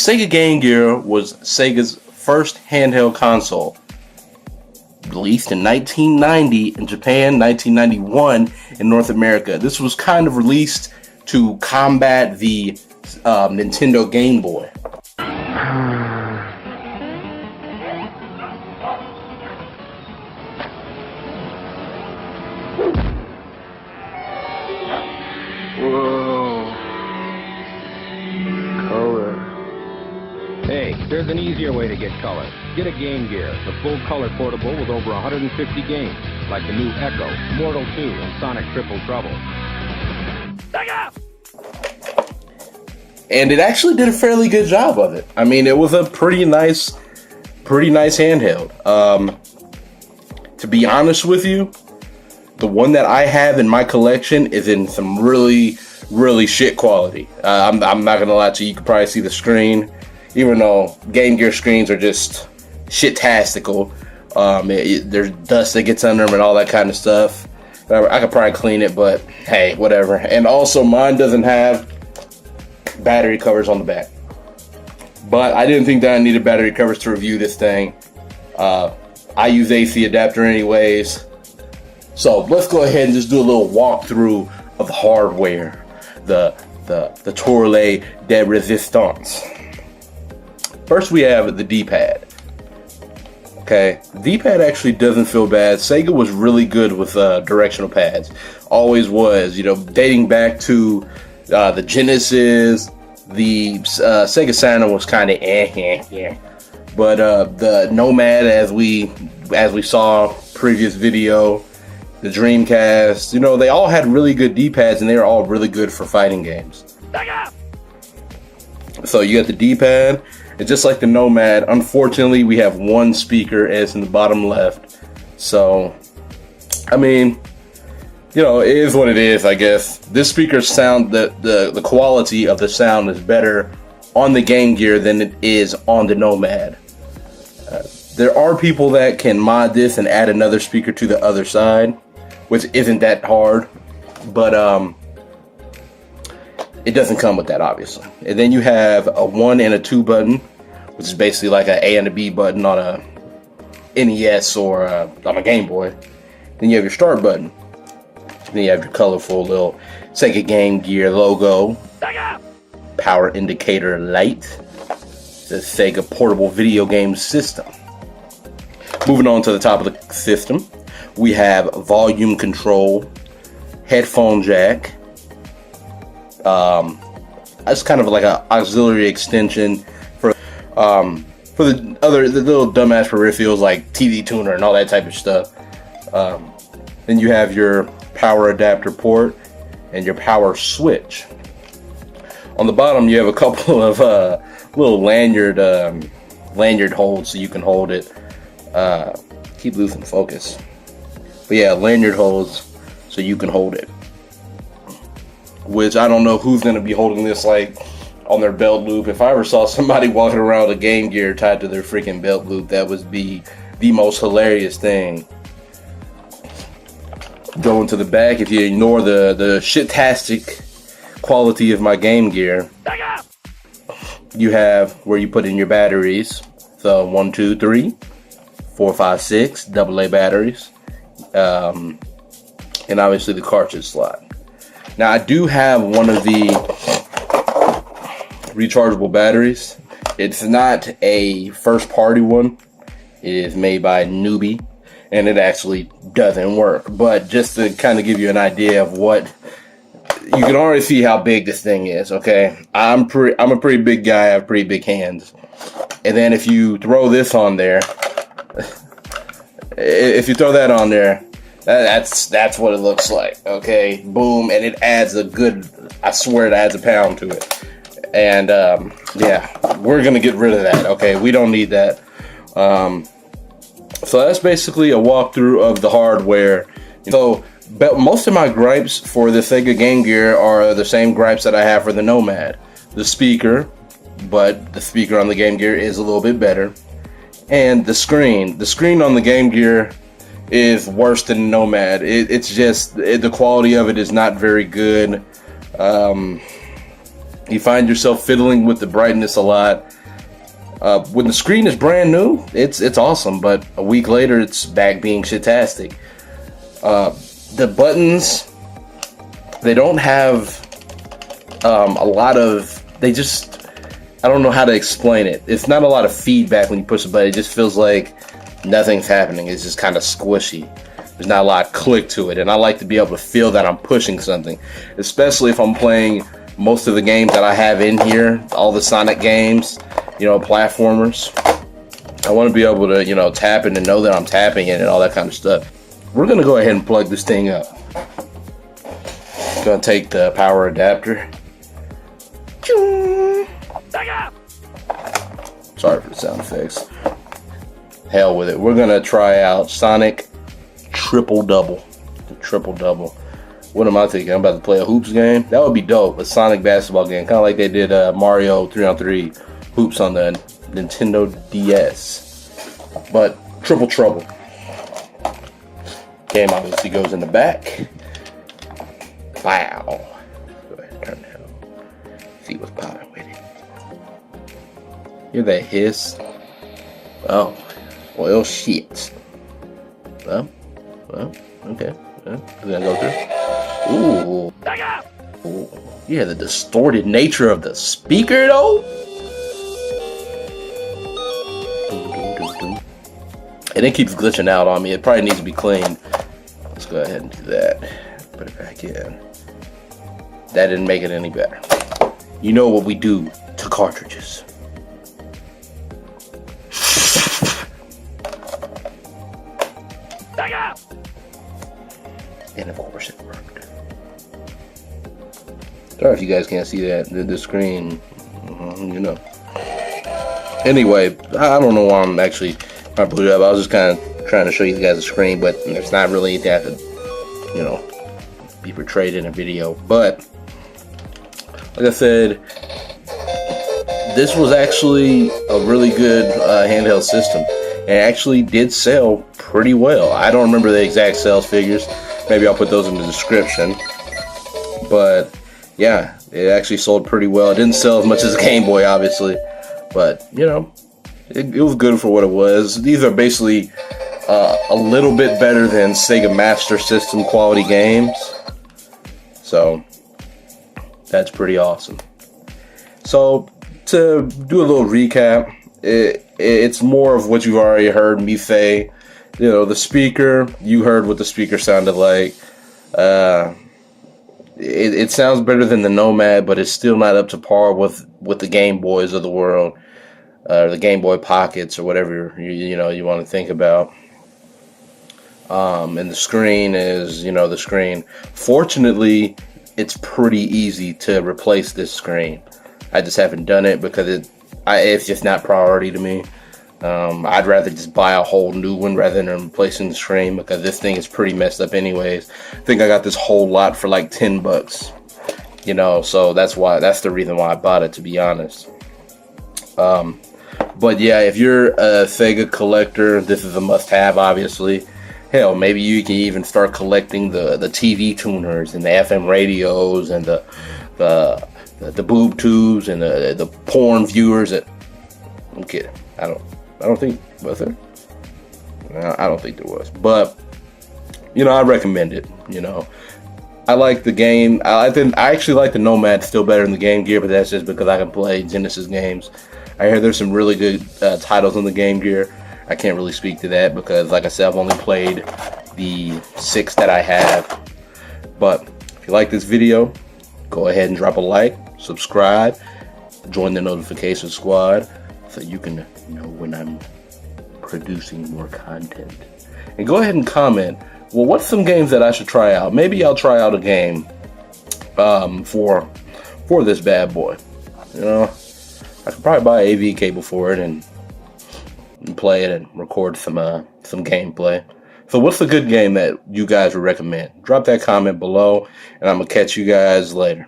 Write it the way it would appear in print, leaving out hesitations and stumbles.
Sega Game Gear was Sega's first handheld console. Released in 1990 in Japan, 1991 in North America. This was kind of released to combat the Nintendo Game Boy. Whoa. Color. Hey, there's an easier way to get color. Get a Game Gear, the full color portable with over 150 games, like the new Echo, Mortal 2, and Sonic Triple Trouble. Sega! And it actually did a fairly good job of it. I mean, it was a pretty nice handheld. To be honest with you, the one that I have in my collection is in some really shit quality. I'm not gonna lie to you. You can probably see the screen, even though Game Gear screens are just shit-tastical. There's dust that gets under them and all that kind of stuff. I could probably clean it, but hey, whatever. And also, mine doesn't have battery covers on the back. But I didn't think that I needed battery covers to review this thing. I use AC adapter anyways. So let's go ahead and just do a little walkthrough of the hardware. The Tourlet de Resistance. First we have the D-pad. Okay, the D-pad actually doesn't feel bad. Sega was really good with directional pads. Always was, you know, dating back to the Genesis, the Sega Saturn was kind of yeah. But the Nomad, as we saw previous video, the Dreamcast, you know, they all had really good D-pads and they were all really good for fighting games. So you got the D-pad. It's just like the Nomad. Unfortunately, we have one speaker and it's in the bottom left. So, I mean, you know, it is what it is, I guess. This speaker's sound, the quality of the sound is better on the Game Gear than it is on the Nomad. There are people that can mod this and add another speaker to the other side, which isn't that hard, but it doesn't come with that, obviously. And then you have a 1 and a 2 button, which is basically like an A and a B button on a NES or on a Game Boy. Then you have your start button. Then you have your colorful little Sega Game Gear logo. Power indicator light. The Sega portable video game system. Moving on to the top of the system, we have volume control, headphone jack. It's kind of like an auxiliary extension for the little dumbass peripherals like TV tuner and all that type of stuff. Then you have your power adapter port and your power switch. On the bottom, you have a couple of little lanyard holds so you can hold it. Keep losing focus. But yeah, lanyard holds so you can hold it. Which I don't know who's going to be holding this like on their belt loop. If I ever saw somebody walking around with a Game Gear tied to their freaking belt loop, that would be the most hilarious thing. Going to the back, if you ignore the shit-tastic quality of my Game Gear, you have where you put in your batteries. So 1, 2, 3, 4, 5, 6 AA batteries, and obviously the cartridge slot. Now I do have one of the rechargeable batteries. It's not a first party one. It is made by Newbie, and it actually doesn't work. But just to kind of give you an idea of what, you can already see how big this thing is. Okay, I'm a pretty big guy. I have pretty big hands. And then if you throw this on there, if you throw that on there, that's what it looks like. Okay, boom, and it adds a good, I swear it adds a pound to it. And yeah, we're gonna get rid of that. Okay, we don't need that. So that's basically a walkthrough of the hardware. So but most of my gripes for the Sega Game Gear are the same gripes that I have for the Nomad. The speaker, but the speaker on the Game Gear is a little bit better. And the screen. The screen on the Game Gear is worse than Nomad. It's just, the quality of it is not very good. You find yourself fiddling with the brightness a lot. When the screen is brand new, it's awesome, but a week later, it's back being shitastic. The buttons, they don't have a lot of, I don't know how to explain it. It's not a lot of feedback when you push the button. It just feels like nothing's happening. It's just kind of squishy. There's not a lot of click to it, and I like to be able to feel that I'm pushing something, especially if I'm playing most of the games that I have in here, all the Sonic games, platformers. I want to be able to, tap it and know that I'm tapping it and all that kind of stuff. We're going to go ahead and plug this thing up. Going to take the power adapter. Sorry for the sound effects. Hell with it. We're going to try out Sonic Triple Double. The Triple Double. What am I thinking? I'm about to play a hoops game? That would be dope. A Sonic basketball game. Kind of like they did Mario 3-on-3 hoops on the Nintendo DS. But Triple Trouble. Game obviously goes in the back. Wow. Go ahead and turn that on. See what's popping with it. Hear that hiss? Oh. Well, shit. Well, okay. We're gonna go through. Ooh. Ooh. Yeah, the distorted nature of the speaker, though. And it keeps glitching out on me. It probably needs to be cleaned. Let's go ahead and do that. Put it back in. That didn't make it any better. You know what we do to cartridges. And of course it worked. Sorry if you guys can't see that. The screen, Anyway, I don't know why I'm actually trying to put it up. I was just kind of trying to show you guys the screen, but there's not really that to, be portrayed in a video. But, like I said, this was actually a really good handheld system. It actually did sell pretty well. I don't remember the exact sales figures. Maybe I'll put those in the description. But yeah, it actually sold pretty well. It didn't sell as much as a Game Boy, obviously. But, it was good for what it was. These are basically a little bit better than Sega Master System quality games. So, that's pretty awesome. So, to do a little recap, it's more of what you've already heard me say. The speaker, you heard what the speaker sounded like. It sounds better than the Nomad, but it's still not up to par with the Game Boys of the world, or the Game Boy Pockets, or whatever you want to think about. And the screen is the screen. Fortunately, it's pretty easy to replace this screen. I just haven't done it because it's just not priority to me. I'd rather just buy a whole new one rather than replacing the screen, because this thing is pretty messed up anyways. I think I got this whole lot for like $10, so that's the reason why I bought it, to be honest. But yeah, if you're a Sega collector, this is a must-have, obviously. Hell, maybe you can even start collecting the TV tuners and the FM radios and the boob tubes and the porn viewers. I'm kidding. I don't think, was there? No, I don't think there was. But, I recommend it, I like the game. I actually like the Nomad still better than the Game Gear, but that's just because I can play Genesis games. I hear there's some really good titles on the Game Gear. I can't really speak to that because, like I said, I've only played the 6 that I have. But if you like this video, go ahead and drop a like, subscribe, join the notification squad so you can know when I'm producing more content. And go ahead and comment, well, what's some games that I should try out? Maybe I'll try out a game for this bad boy. I could probably buy an AV cable for it and play it and record some gameplay. So what's a good game that you guys would recommend? Drop that comment below, and I'm going to catch you guys later.